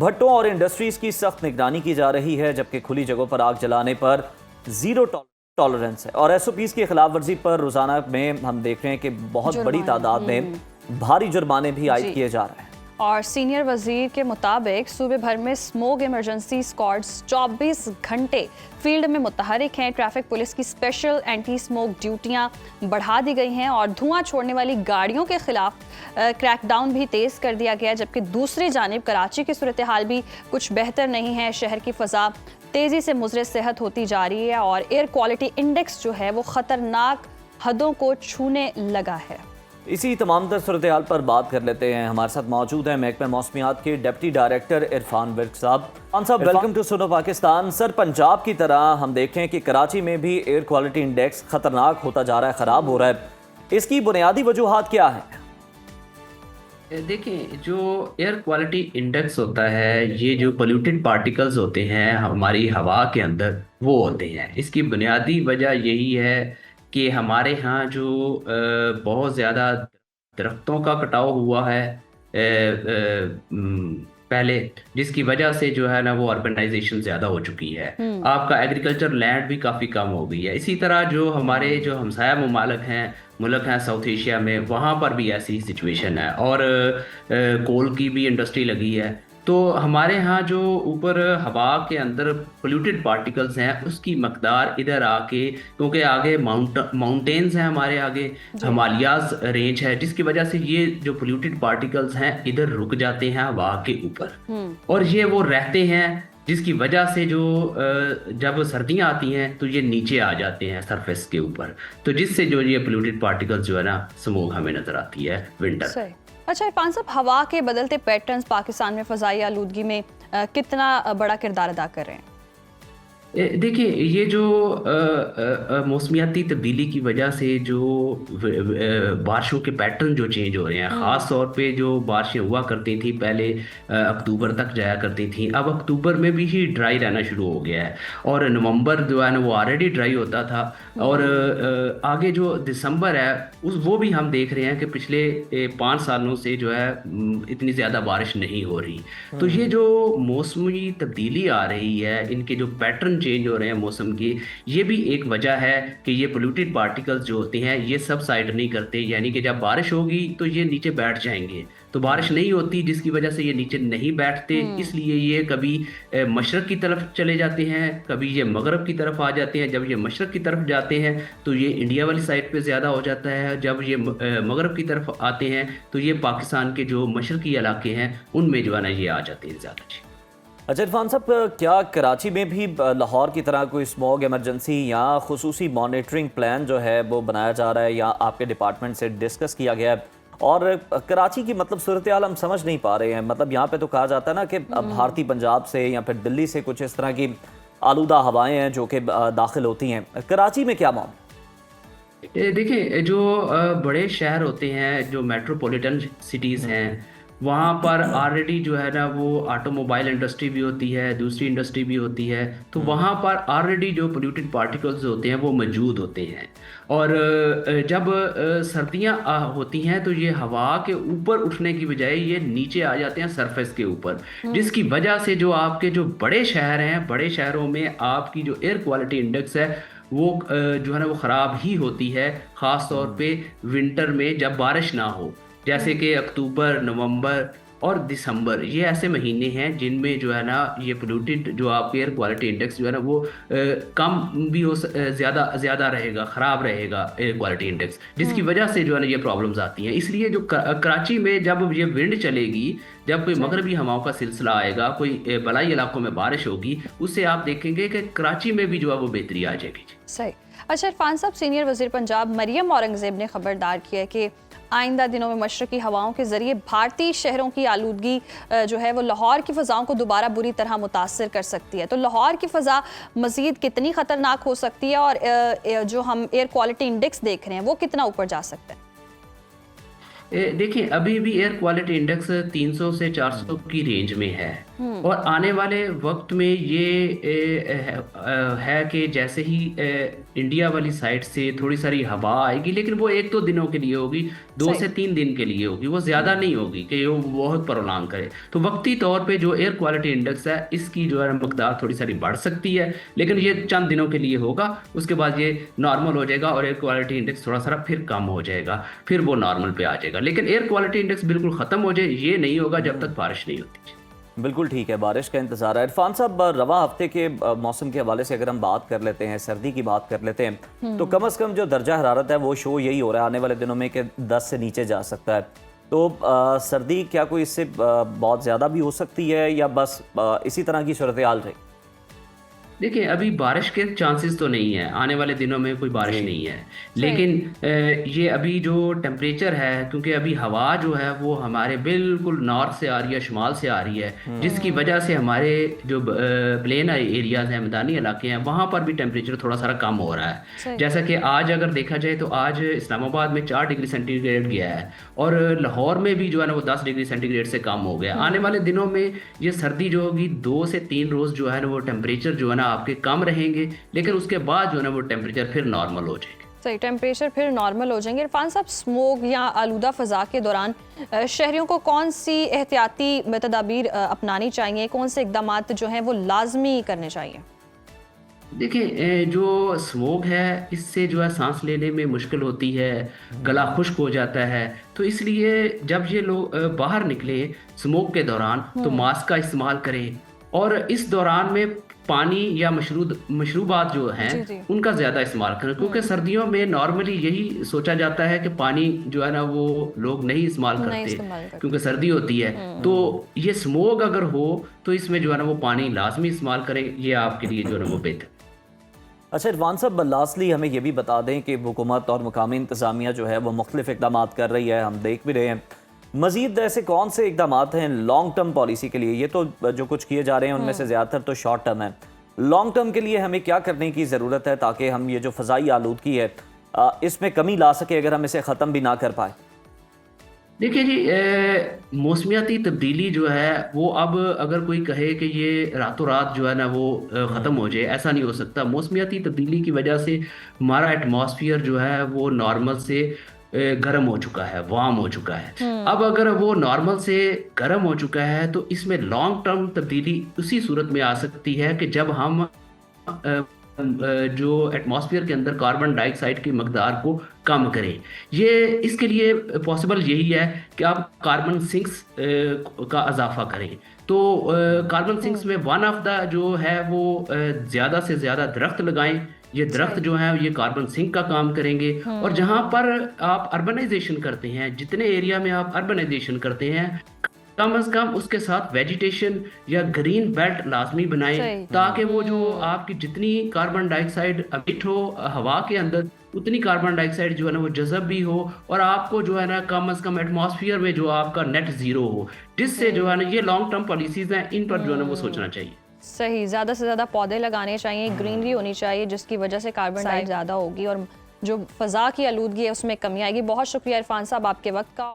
भट्टों और इंडस्ट्रीज की सख्त निगरानी की जा रही है, जबकि खुली जगहों पर आग जलाने पर जीरो टॉलरेंस है। और एसओपीज की खिलाफ वर्जी पर रोजाना में हम देख रहे हैं कि बहुत बड़ी तादाद में भारी जुर्माने भी आयद किए जा रहे हैं। और सीनियर वजीर के मुताबिक सूबे भर में स्मोक इमरजेंसी स्क्वाड्स 24 घंटे फील्ड में मुतहरिक हैं। ट्रैफिक पुलिस की स्पेशल एंटी स्मोक ड्यूटियां बढ़ा दी गई हैं और धुआं छोड़ने वाली गाड़ियों के खिलाफ क्रैकडाउन भी तेज कर दिया गया है। जबकि दूसरी जानिब कराची की सूरत हाल भी कुछ बेहतर नहीं है। शहर की फ़ज़ा तेज़ी से मुज़र सेहत होती जा रही है और एयर क्वालिटी इंडेक्स जो है वो ख़तरनाक हदों को छूने लगा है। इसी तमाम तर सूरत हाल पर बात कर लेते हैं। हमारे साथ मौजूद हैं महकमा मौसमियात के डिप्टी डायरेक्टर इरफान विर्क साहब। इरफान साहब, वेलकम टू सुनो पाकिस्तान। सर, पंजाब की तरह हम देखें कि कराची में भी एयर क्वालिटी इंडेक्स खतरनाक होता जा रहा है, ख़राब हो रहा है। इसकी बुनियादी वजूहात क्या है? देखिए, जो एयर क्वालिटी इंडेक्स होता है, ये जो पोल्यूटेड पार्टिकल्स होते हैं हमारी हवा के अंदर, वो होते हैं। इसकी बुनियादी वजह यही है कि हमारे यहाँ जो बहुत ज़्यादा दरख्तों का कटाव हुआ है पहले, जिसकी वजह से जो है ना वो अर्बनाइजेशन ज़्यादा हो चुकी है। आपका एग्रीकल्चर लैंड भी काफ़ी कम हो गई है। इसी तरह जो हमारे जो हमसाया मुल्क हैं साउथ एशिया में, वहाँ पर भी ऐसी सिचुएशन है। और कोल की भी इंडस्ट्री लगी है। तो हमारे यहाँ जो ऊपर हवा के अंदर पोल्यूटेड पार्टिकल्स हैं, उसकी मकदार इधर आके, क्योंकि आगे माउंटेन्स हैं, हमारे आगे हिमालयाज रेंज है, जिसकी वजह से ये जो पोल्यूटेड पार्टिकल्स हैं इधर रुक जाते हैं हवा के ऊपर, और ये वो रहते हैं, जिसकी वजह से जो जब सर्दियाँ आती हैं तो ये नीचे आ जाते हैं सरफेस के ऊपर, तो जिससे जो ये पोल्यूटेड पार्टिकल्स जो है ना स्मोक हमें नजर आती है विंटर। अच्छा इरफान साहब, हवा के बदलते पैटर्न्स पाकिस्तान में फ़ज़ाई आलूदगी में कितना बड़ा किरदार अदा कर रहे हैं? देखिए, ये जो मौसमियाती तब्दीली की वजह से जो बारिशों के पैटर्न जो चेंज हो रहे हैं, ख़ास तौर पे जो बारिशें हुआ करती थी पहले अक्टूबर तक जाया करती थी, अब अक्टूबर में भी ही ड्राई रहना शुरू हो गया है। और नवंबर जो है ना वो ऑलरेडी ड्राई होता था, और आगे जो दिसंबर है वो भी हम देख रहे हैं कि पिछले 5 सालों से जो है इतनी ज़्यादा बारिश नहीं हो रही। तो ये जो मौसमी तब्दीली आ रही है, इनके जो पैटर्न चेंज हो रहे हैं मौसम की, ये भी एक वजह है कि ये पोल्यूटेड पार्टिकल्स जो होते हैं ये सब साइड नहीं करते, यानी कि जब बारिश होगी तो ये नीचे बैठ जाएंगे, तो बारिश नहीं होती जिसकी वजह से ये नीचे नहीं बैठते, इसलिए ये कभी मशरक की तरफ चले जाते हैं, कभी ये मगरब की तरफ आ जाते हैं। जब ये मशरक की तरफ जाते हैं तो ये इंडिया वाली साइड पे ज़्यादा हो जाता है, जब ये मगरब की तरफ आते हैं तो ये पाकिस्तान के जो मशरकी इलाके हैं उनमें जो है ना ये आ जाते हैं ज़्यादा। अच्छा इरफान साहब, क्या कराची में भी लाहौर की तरह कोई स्मॉग इमरजेंसी या खुसूसी मॉनिटरिंग प्लान जो है वो बनाया जा रहा है, या आपके डिपार्टमेंट से डिस्कस किया गया है? और कराची की मतलब सूरत हाल हम समझ नहीं पा रहे हैं। मतलब यहाँ पे तो कहा जाता है ना कि भारतीय पंजाब से या फिर दिल्ली से कुछ इस तरह की आलूदा हवाएं हैं जो कि दाखिल होती हैं। कराची में क्या मामला? देखिए, जो बड़े शहर होते हैं, जो मेट्रोपॉलिटन सिटीज़ हैं, वहाँ पर ऑलरेडी जो है ना वो ऑटोमोबाइल इंडस्ट्री भी होती है, दूसरी इंडस्ट्री भी होती है, तो वहाँ पर ऑलरेडी जो पोल्यूटेड पार्टिकल्स होते हैं वो मौजूद होते हैं। और जब सर्दियाँ होती हैं तो ये हवा के ऊपर उठने की बजाय ये नीचे आ जाते हैं सरफेस के ऊपर, जिसकी वजह से जो आपके जो बड़े शहर हैं, बड़े शहरों में आपकी जो एयर क्वालिटी इंडेक्स है वो जो है ना वो ख़राब ही होती है, ख़ास तौर पे विंटर में जब बारिश ना हो, जैसे कि अक्टूबर, नवंबर और दिसंबर, ये ऐसे महीने हैं जिनमें जो है ना ये पोल्यूटेड जो आपके एयर क्वालिटी इंडेक्स जो है ना वो कम भी हो, ज़्यादा रहेगा, ख़राब रहेगा एयर क्वालिटी इंडेक्स, जिसकी वजह से जो है ना ये प्रॉब्लम्स आती हैं। इसलिए जो कराची में जब ये विंड चलेगी, जब कोई मगरबी हवाओं का सिलसिला आएगा, कोई बलाई इलाकों में बारिश होगी, उससे आप देखेंगे कि कराची में भी जो है वो बेहतरी आ जाएगी। सही। अच्छा इरफान साहब, सीनियर वज़ीर पंजाब मरियम औरंगज़ेब ने खबरदार किया है कि आइंदा दिनों में मशरकी हवाओं के ज़रिए भारतीय शहरों की आलूदगी जो है वो लाहौर की फ़ज़ाओं को दोबारा बुरी तरह मुतासर कर सकती है। तो लाहौर की फ़ज़ा मज़ीद कितनी ख़तरनाक हो सकती है, और जो हम एयर क्वालिटी इंडेक्स देख रहे हैं वो कितना ऊपर जा सकता है? देखिए, अभी भी एयर क्वालिटी इंडेक्स 300 से 400 की रेंज में है, और आने वाले वक्त में ये है कि जैसे ही इंडिया वाली साइड से थोड़ी सारी हवा आएगी, लेकिन वो 1-2 दिनों के लिए होगी, 2 से 3 दिन के लिए होगी, वो ज़्यादा नहीं होगी कि वो बहुत प्रोलॉन्ग करे। तो वक्ती तौर पे जो एयर क्वालिटी इंडेक्स है इसकी जो है मकदार थोड़ी सारी बढ़ सकती है, लेकिन ये चंद दिनों के लिए होगा, उसके बाद ये नॉर्मल हो जाएगा और एयर क्वालिटी इंडेक्स थोड़ा सा फिर कम हो जाएगा, फिर वो नॉर्मल पे आ जाएगा। लेकिन एयर क्वालिटी इंडेक्स बिल्कुल ख़त्म हो जाए ये नहीं होगा जब तक बारिश नहीं होती। बिल्कुल ठीक है, बारिश का इंतज़ार है। इरफान साहब, रवा हफ्ते के मौसम के हवाले से अगर हम बात कर लेते हैं, सर्दी की बात कर लेते हैं, तो कम से कम जो दर्जा हरारत है वो शो यही हो रहा है आने वाले दिनों में कि 10 से नीचे जा सकता है। तो सर्दी क्या कोई इससे बहुत ज़्यादा भी हो सकती है या बस इसी तरह की सूरत हाल रही? देखिए, अभी बारिश के चांसेस तो नहीं है, आने वाले दिनों में कोई बारिश नहीं है, लेकिन ये अभी जो टेम्परेचर है, क्योंकि अभी हवा जो है वो हमारे बिल्कुल नॉर्थ से आ रही है, शुमाल से आ रही है, जिसकी वजह से हमारे जो प्लेन एरियाज हैं, मैदानी इलाके हैं, वहाँ पर भी टेम्परेचर थोड़ा सा कम हो रहा है। जैसा कि आज अगर देखा जाए तो आज इस्लामाबाद में 4 डिग्री सेंटीग्रेड गया है और लाहौर में भी जो है ना वो 10 डिग्री सेंटीग्रेड से कम हो गया। आने वाले दिनों में ये सर्दी जो होगी 2 से 3 रोज जो है ना वो टेम्परेचर जो है ना आपके कम रहेंगे, लेकिन उसके बाद जो है ना वो टेम्परेचर फिर नॉर्मल हो जाएंगे। सही, टेम्परेचर फिर नॉर्मल हो जाएंगे। इरफान साहब, स्मोक या आलूदा फ़ज़ा के दौरान शहरियों को कौन सी एहतियाती तदाबीर अपनानी चाहिए, कौन से इक़दामात जो हैं वो लाजमी करने चाहिए? देखिए, जो स्मोक है इससे जो है सांस लेने में मुश्किल होती है, गला खुश्क हो जाता है, तो इसलिए जब ये लोग बाहर निकले स्मोक के दौरान तो मास्क का इस्तेमाल करें और इस दौरान में पानी या मशरूबात जो हैं उनका ज़्यादा इस्तेमाल करें, क्योंकि सर्दियों में नॉर्मली यही सोचा जाता है कि पानी जो है ना वो लोग नहीं इस्तेमाल करते क्योंकि सर्दी होती है। तो ये स्मोक अगर हो तो इसमें जो है ना वो पानी लाजमी इस्तेमाल करें, ये आपके लिए जो है ना वो बेहतर। अच्छा इरफान साहब, लास्टली हमें यह भी बता दें कि हुकूमत और मुकामी इंतज़ामिया जो है वो मुख्तलिफ इक़दाम कर रही है, हम देख भी रहे हैं। मज़ीद ऐसे कौन से इक़दाम हैं लॉन्ग टर्म पॉलिसी के लिए? ये तो जो कुछ किए जा रहे हैं उनमें से ज़्यादातर तो शॉर्ट टर्म है। लॉन्ग टर्म के लिए हमें क्या करने की ज़रूरत है ताकि हम ये जो फ़ज़ाई आलूदगी है इसमें कमी ला सके, अगर हम इसे ख़त्म भी ना कर पाए? देखिए जी, मौसमियाती तब्दीली जो है वो अब अगर कोई कहे कि ये रातों रात जो है ना वो ख़त्म हो जाए, ऐसा नहीं हो सकता। मौसमियाती तब्दीली की वजह से हमारा एटमॉस्फेयर जो है वो नॉर्मल से गर्म हो चुका है, वार्म हो चुका है। अब अगर वो नॉर्मल से गर्म हो चुका है तो इसमें लॉन्ग टर्म तब्दीली उसी सूरत में आ सकती है कि जब हम जो एटमॉस्फेयर के अंदर कार्बन डाइऑक्साइड की मकदार को कम करें। ये इसके लिए पॉसिबल यही है कि आप कार्बन सिंक्स का इजाफा करें। तो कार्बन सिंक्स में वन ऑफ द जो है वो ज़्यादा से ज़्यादा दरख्त लगाएं। ये दरख्त जो है ये कार्बन सिंक का काम करेंगे। और जहां पर आप अर्बनाइजेशन करते हैं, जितने एरिया में आप अर्बनाइजेशन करते हैं, कम से कम उसके साथ वेजिटेशन या ग्रीन बेल्ट लाजमी बनाएं, ताकि वो जो आपकी जितनी कार्बन डाइऑक्साइड अमिट हो हवा के अंदर, उतनी कार्बन डाइऑक्साइड जो है ना वो जज़ब भी हो और आपको जो है ना कम से कम एटमॉस्फेयर में जो आपका नेट जीरो हो, जिससे जो है ना ये लॉन्ग टर्म पॉलिसीज हैं, इन पर जो है ना वो सोचना चाहिए। सही, ज़्यादा से ज़्यादा पौधे लगाने चाहिए, ग्रीनरी होनी चाहिए, जिसकी वजह से कार्बन डाइऑक्साइड ज़्यादा होगी और जो फ़ज़ा की आलूदगी है उसमें कमी आएगी। बहुत शुक्रिया इरफान साहब आपके वक्त का।